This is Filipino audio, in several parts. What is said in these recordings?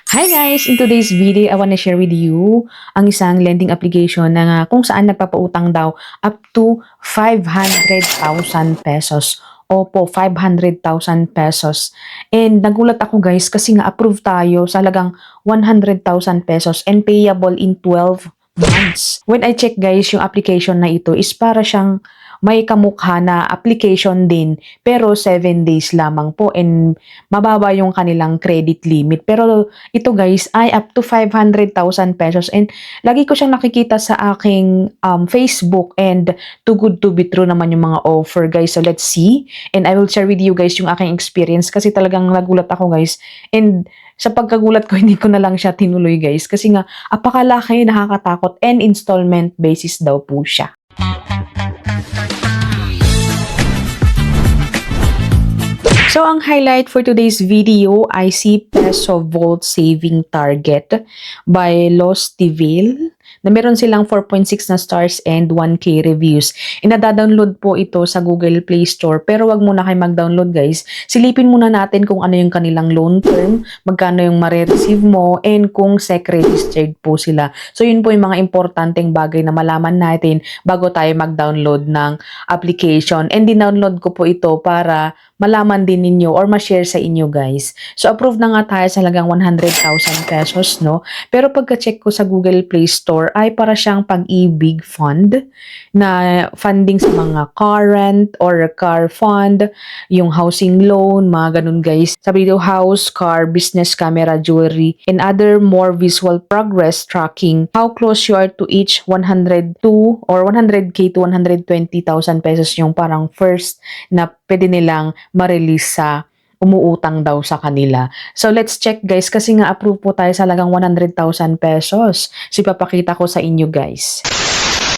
Hi guys! In today's video, I want to share with you ang isang lending application na kung saan nagpapautang daw up to 500,000 pesos. Opo, 500,000 pesos. And nagulat ako guys kasi nga approve tayo sa halagang 100,000 pesos and payable in 12 months. When I check guys, yung application na ito is para siyang may kamukha na application din pero 7 days lamang po and mababa yung kanilang credit limit. Pero ito guys ay up to 500,000 pesos and lagi ko siyang nakikita sa aking Facebook and too good to be true naman yung mga offer guys. So let's see and I will share with you guys yung aking experience kasi talagang nagulat ako guys and sa pagkagulat ko hindi ko na lang siya tinuloy guys kasi nga apakalaki, nakakatakot and installment basis daw po siya. So, ang highlight for today's video ay si Peso Vault Saving Target by Los Tivil na meron silang 4.6 na stars and 1K reviews. Inada-download po ito sa Google Play Store pero wag muna kayo mag-download guys. Silipin muna natin kung ano yung kanilang loan term, magkano yung mare-receive mo, and kung SEC-registered po sila. So, yun po yung mga importanteng bagay na malaman natin bago tayo mag-download ng application. And din-download ko po ito para malaman din ninyo or ma-share sa inyo guys. So, approved na nga tayo sa halagang 100,000 pesos, no? Pero pagka-check ko sa Google Play Store, ay para siyang pag-ibig fund na funding sa mga car rent or car fund, yung housing loan, mga ganun guys. Sabi dito, house, car, business, camera, jewelry, and other more visual progress tracking. How close you are to each 102 or 100k to 120,000 pesos yung parang first na pwede nilang ma-release sa umuutang daw sa kanila. So let's check guys kasi nga approve po tayo sa halagang 100,000 pesos. So ipapakita ko sa inyo guys.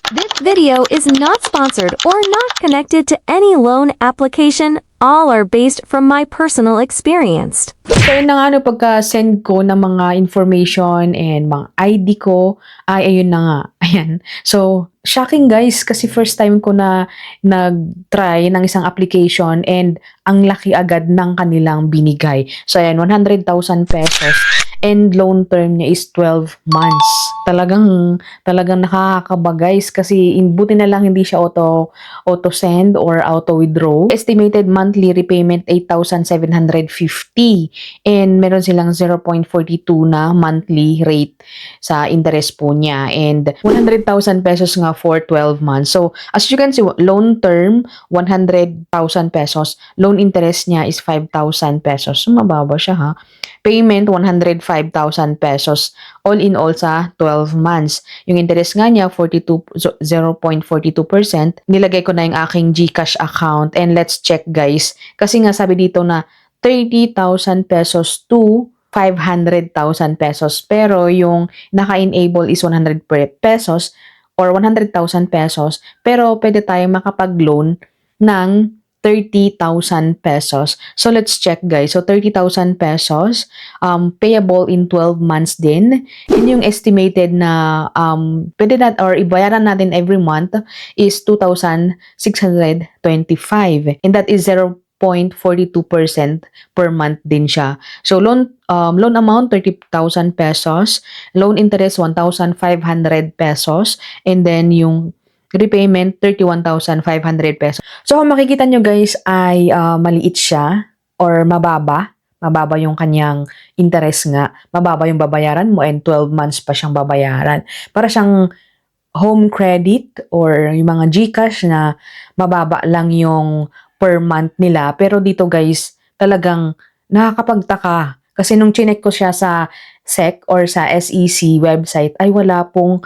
This video is not sponsored or not connected to any loan application. All are based from my personal experience. So yun na nga, pagka-send ko ng mga information and mga ID ko, ay ayun na nga. Ayan. So, shocking guys, kasi first time ko na nag-try ng isang application and ang laki agad ng kanilang binigay. So, ayan, 100,000 pesos and loan term niya is 12 months. Talagang nakakakaba guys kasi buti na lang hindi siya auto send or auto withdraw. Estimated monthly repayment 8,750 and meron silang 0.42 na monthly rate sa interest po niya and 100,000 pesos nga for 12 months. So as you can see, loan term 100,000 pesos, loan interest niya is 5,000 pesos. So mababa siya ha. Payment 105,000 pesos all in all sa 12 months. Yung interest nga niya 0.42%. Nilagay ko na yung aking GCash account and let's check guys. Kasi nga sabi dito na 30,000 pesos to 500,000 pesos. Pero yung naka-enable is 100 pesos or 100,000 pesos. Pero pwede tayong makapag-loan ng 30,000 pesos. So, let's check guys. So, 30,000 pesos, payable in 12 months din. And yung estimated na pwede na or ibayaran natin every month is 2,625. And that is 0.42% per month din siya. So, loan amount, 30,000 pesos. Loan interest, 1,500 pesos. And then, yung repayment, 31,500 pesos. So, kung makikita nyo guys ay maliit siya or mababa. Mababa yung kanyang interest nga. Mababa yung babayaran mo and 12 months pa siyang babayaran. Para siyang home credit or yung mga GCash na mababa lang yung per month nila. Pero dito guys, talagang nakakapagtaka. Kasi nung chinek ko siya sa SEC or sa SEC website ay wala pong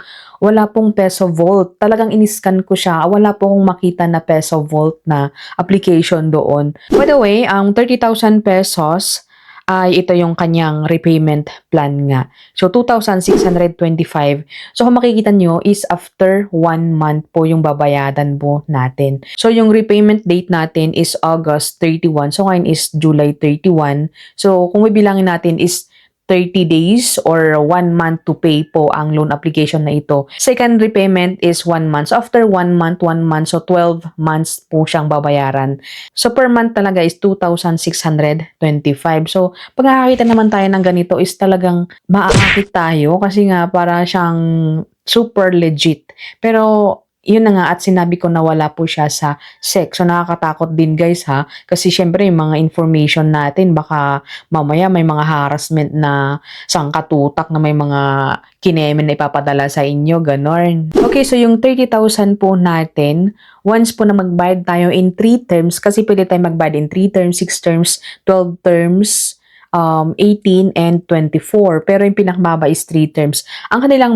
Peso Vault. Talagang iniscan ko siya. Wala po akong makita na Peso Vault na application doon. By the way, ang 30,000 pesos ay ito yung kanyang repayment plan nga. So, 2,625. So, kung makikita nyo is after 1 month po yung babayaran po natin. So, yung repayment date natin is August 31. So, ngayon is July 31. So, kung bibilangin natin is 30 days or 1 month to pay po ang loan application na ito. Second repayment is 1 month. So after 1 month, 1 month, so 12 months po siyang babayaran. So per month talaga is 2,625. So pag nakakita naman tayo ng ganito is talagang maaakit tayo kasi nga para siyang super legit. Pero yun na nga at sinabi ko na wala po siya sa SEC. So nakakatakot din guys ha kasi syempre yung mga information natin baka mamaya may mga harassment na sangkatutak na may mga kinemen na ipapadala sa inyo, ganon. Okay, so yung 30,000 po natin, once po na magbayad tayo in 3 terms, kasi pwede tayo magbayad in 3 terms, 6 terms, 12 terms, 18 and 24. Pero yung pinakababa is 3 terms. Ang kanilang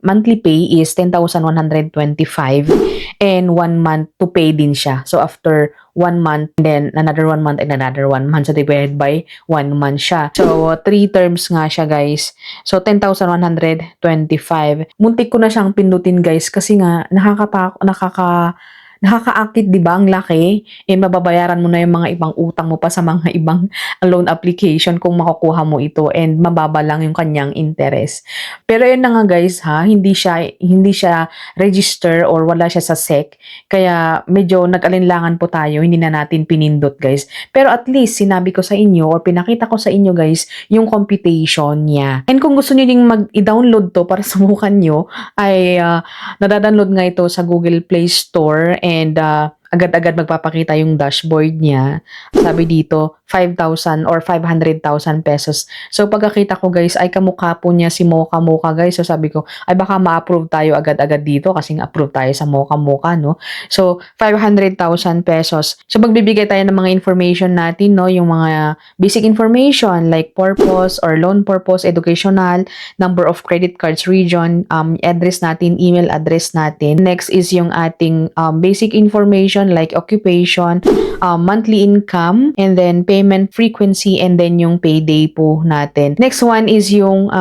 monthly pay is 10,125 and 1 month to pay din siya. So after 1 month, then another 1 month and another 1 month. So divided by 1 month siya. So 3 terms nga siya guys. So 10,125. Muntik ko na siyang pindutin guys kasi nga nakakaakit, di ba? Ang laki. Mababayaran mo na yung mga ibang utang mo pa sa mga ibang loan application kung makukuha mo ito and mababa lang yung kanyang interest. Pero yun na nga guys ha, hindi siya register or wala siya sa SEC. Kaya medyo nag-alinlangan po tayo, hindi na natin pinindot guys. Pero at least sinabi ko sa inyo or pinakita ko sa inyo guys yung computation niya. And kung gusto niyo ding i-download to para subukan nyo, ay nadadownload nga ito sa Google Play Store and agad-agad magpapakita yung dashboard niya. Sabi dito, 5,000 or 500,000 pesos. So pagkakita ko guys, ay kamukha po niya si Mocha Mocha guys. So sabi ko, ay baka ma-approve tayo agad-agad dito kasi approve tayo sa Mocha Mocha, no? So 500,000 pesos. So magbibigay tayo ng mga information natin, no? Yung mga basic information like purpose or loan purpose, educational, number of credit cards, region, address natin, email address natin. Next is yung ating basic information like occupation, monthly income, and then payment frequency, and then yung payday po natin. Next one is yung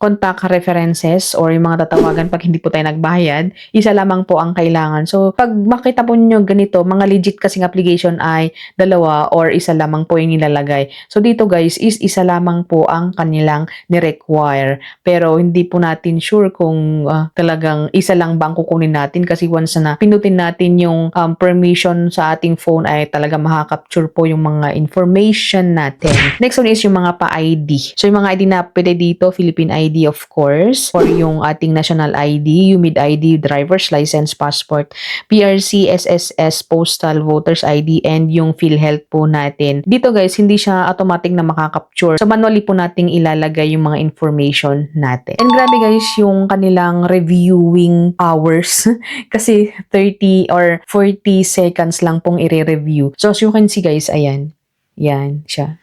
contact references or yung mga tatawagan pag hindi po tayo nagbayad. Isa lamang po ang kailangan. So, pag makita po nyo ganito, mga legit kasing application ay dalawa or isa lamang po yung nilalagay. So, dito guys is isa lamang po ang kanilang ni-require. Pero hindi po natin sure kung talagang isa lang bang kukunin natin kasi once na pinutin natin yung permission sa ating phone ay talaga makaka-capture po yung mga information natin. Next one is yung mga pa-ID. So, yung mga ID na pwede dito, Philippine ID of course, or yung ating national ID, UMID ID, driver's license, passport, PRC, SSS, postal, voters ID, and yung PhilHealth po natin. Dito guys, hindi siya automatic na makaka-capture. So, manually po nating ilalagay yung mga information natin. And grabe guys, yung kanilang reviewing hours kasi 30 or 40 seconds lang pong i-review. So, as you can see guys, ayan. Yan siya.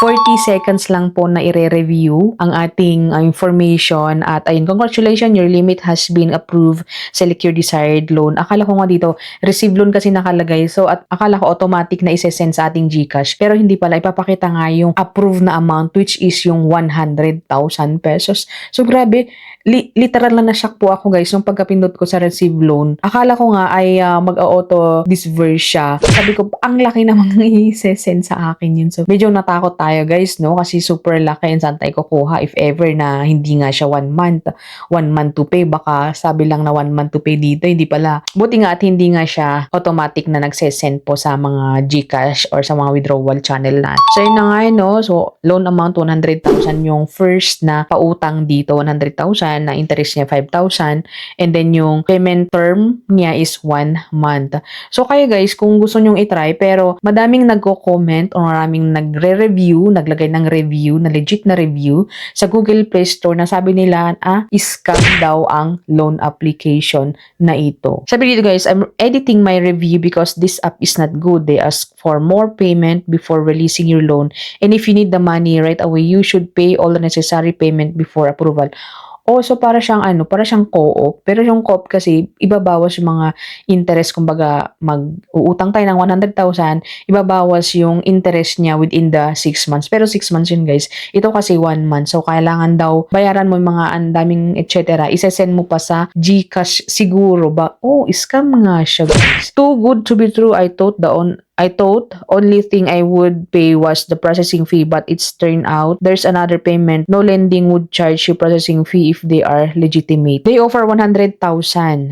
40 seconds lang po na i-review ang ating information at ayun, congratulations, your limit has been approved. Select your desired loan. Akala ko nga dito, receive loan kasi nakalagay. So, at akala ko automatic na isi-send sa ating GCash. Pero hindi pala, ipapakita nga yung approved na amount which is yung 100,000 pesos. So, grabe. Literal na na-shock po ako guys nung pagkapindot ko sa receive loan. Akala ko nga ay mag-auto disburse siya. Sabi ko, ang laki namang i-send sa akin yun. So, medyo natakot tayo guys, no? Kasi super laki and saan tayo kukuha if ever na hindi nga siya 1 month. 1 month to pay. Baka sabi lang na 1 month to pay dito. Hindi pala. Buti nga at hindi nga siya automatic na nagsesend po sa mga GCash or sa mga withdrawal channel na. So, yun na nga yun, no? So, loan amount 100,000 yung first na pautang dito. 100,000 na interest niya 5,000 and then yung payment term niya is 1 month. So kayo guys, kung gusto nyong itry pero madaming nagko-comment o maraming nagre-review, naglagay ng review, na legit na review sa Google Play Store na sabi nila, scam daw ang loan application na ito. Sabi dito guys, I'm editing my review because this app is not good. They ask for more payment before releasing your loan and if you need the money right away, you should pay all the necessary payment before approval. Oh, so para siyang para siyang co-op. Pero yung co-op kasi ibabawas yung mga interest, kumbaga mag-uutang tayo ng 100,000, ibabawas yung interest niya within the 6 months. Pero 6 months yun guys. Ito kasi 1 month. So kailangan daw bayaran mo yung mga andaming etc. Isesend mo pa sa GCash siguro ba? Oh, scam nga siya guys. Too good to be true. I thought only thing I would pay was the processing fee, but it's turned out there's another payment. No lending would charge you processing fee if they are legitimate. They offer 100,000.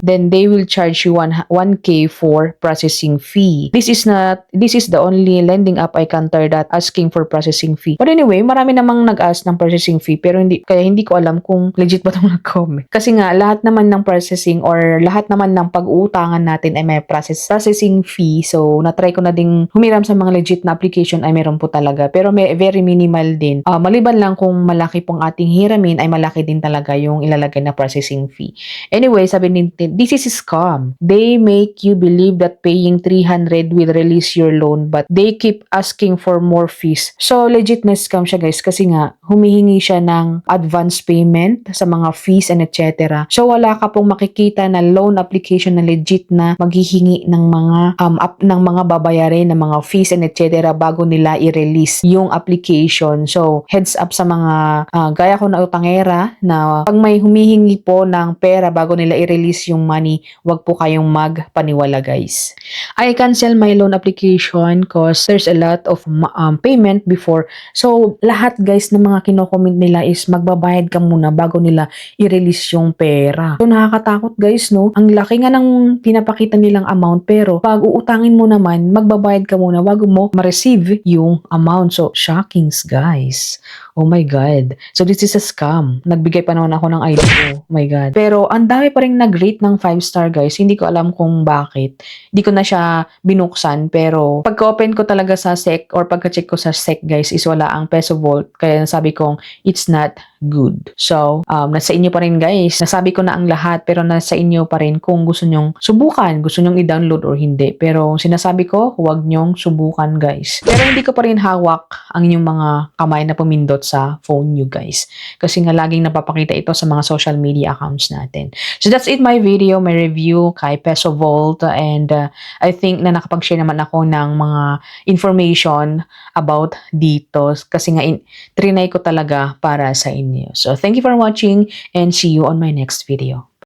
Then they will charge you 1K for processing fee. This is the only lending app I countered at asking for processing fee. But anyway, marami namang nag-ask ng processing fee pero hindi ko alam kung legit ba itong nag-comment. Kasi nga lahat naman ng processing or lahat naman ng pag-uutangan natin ay may processing fee. So na-try ko na ding humiram sa mga legit na application ay meron po talaga. Pero may very minimal din. Maliban lang kung malaki pong ating hiramin ay malaki din talaga yung ilalagay na processing fee. Anyway, sabi nito, this is a scam. They make you believe that paying 300 will release your loan but they keep asking for more fees. So legit na scam siya guys kasi nga humihingi siya ng advance payment sa mga fees and etc. So wala ka pong makikita na loan application na legit na maghihingi ng mga babayarin ng mga fees and etc. bago nila i-release yung application. So heads up sa mga gaya ko na utangera na pag may humihingi po ng pera bago nila i-release yung money, wag po kayong magpaniwala guys. I cancel my loan application cause there's a lot of payment before. So lahat guys ng mga kino-comment nila is magbabayad ka muna bago nila i-release yung pera. So nakakatakot guys no. Ang laki nga ng pinapakita nilang amount pero pag uutangin mo naman magbabayad ka muna bago mo ma-receive yung amount. So shockings guys. Oh my God. So this is a scam. Nagbigay pa naman ako ng ID ko. Oh my God. Pero ang dami pa rin nag-rate ng 5-star guys. Hindi ko alam kung bakit. Hindi ko na siya binuksan. Pero pagka-open ko talaga sa SEC or pagka-check ko sa SEC guys is wala ang Peso Vault. Kaya nasabi kong it's not good. So, nasa inyo pa rin guys. Nasabi ko na ang lahat pero nasa inyo pa rin kung gusto nyong subukan. Gusto nyong i-download or hindi. Pero sinasabi ko, huwag nyong subukan guys. Pero hindi ko pa rin hawak ang inyong mga kamay na pumindot sa phone nyo guys. Kasi nga laging napapakita ito sa mga social media accounts natin. So that's it my video, my review kay Peso Vault and I think na nakapag-share naman ako ng mga information about dito kasi nga trinay ko talaga para sa inyo. So thank you for watching and see you on my next video.